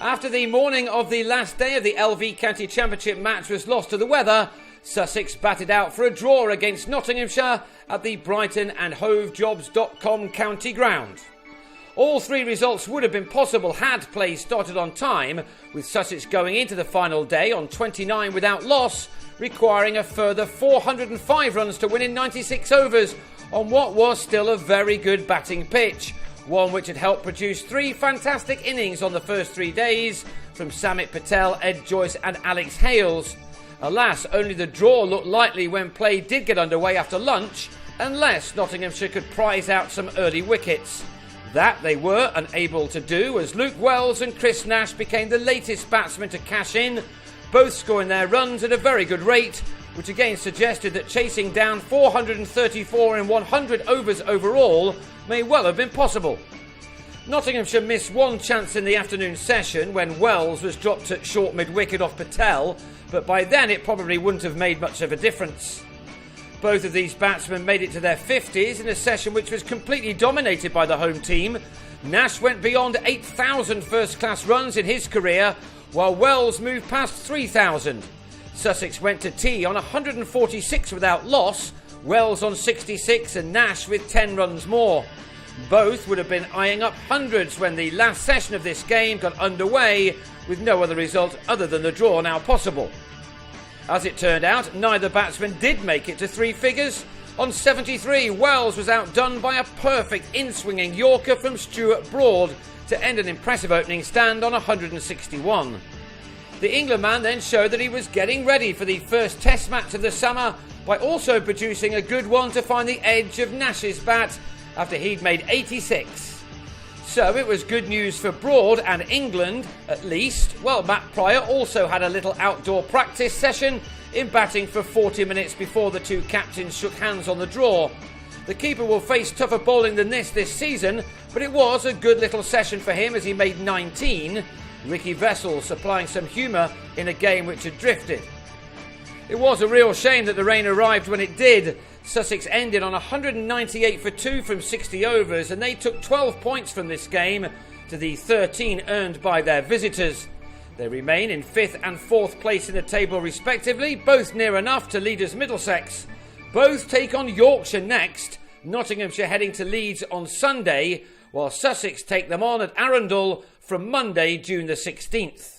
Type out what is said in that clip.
After the morning of the last day of the LV County Championship match was lost to the weather, Sussex batted out for a draw against Nottinghamshire at the Brighton and HoveJobs.com county ground. All three results would have been possible had play started on time, with Sussex going into the final day on 29 without loss, requiring a further 405 runs to win in 96 overs on what was still a very good batting pitch, one which had helped produce three fantastic innings on the first 3 days from Samit Patel, Ed Joyce and Alex Hales. Alas, only the draw looked likely when play did get underway after lunch, unless Nottinghamshire could prize out some early wickets. That they were unable to do, as Luke Wells and Chris Nash became the latest batsmen to cash in, both scoring their runs at a very good rate, which again suggested that chasing down 434 in 100 overs overall may well have been possible. Nottinghamshire missed one chance in the afternoon session when Wells was dropped at short mid-wicket off Patel, but by then it probably wouldn't have made much of a difference. Both of these batsmen made it to their 50s in a session which was completely dominated by the home team. Nash went beyond 8,000 first-class runs in his career, while Wells moved past 3,000. Sussex went to tea on 146 without loss, Wells on 66 and Nash with 10 runs more. Both would have been eyeing up hundreds when the last session of this game got underway, with no other result other than the draw now possible. As it turned out, neither batsman did make it to three figures. On 73, Wells was outdone by a perfect in-swinging Yorker from Stuart Broad to end an impressive opening stand on 161. The Englandman then showed that he was getting ready for the first test match of the summer by also producing a good one to find the edge of Nash's bat after he'd made 86. So it was good news for Broad and England, at least. Well, Matt Pryor also had a little outdoor practice session in batting for 40 minutes before the two captains shook hands on the draw. The keeper will face tougher bowling than this season, but it was a good little session for him as he made 19, Ricky Vessel supplying some humour in a game which had drifted. It was a real shame that the rain arrived when it did. Sussex ended on 198 for 2 from 60 overs, and they took 12 points from this game to the 13 earned by their visitors. They remain in 5th and 4th place in the table respectively, both near enough to leaders Middlesex. Both take on Yorkshire next, Nottinghamshire heading to Leeds on Sunday, while Sussex take them on at Arundel from Monday, June the 16th.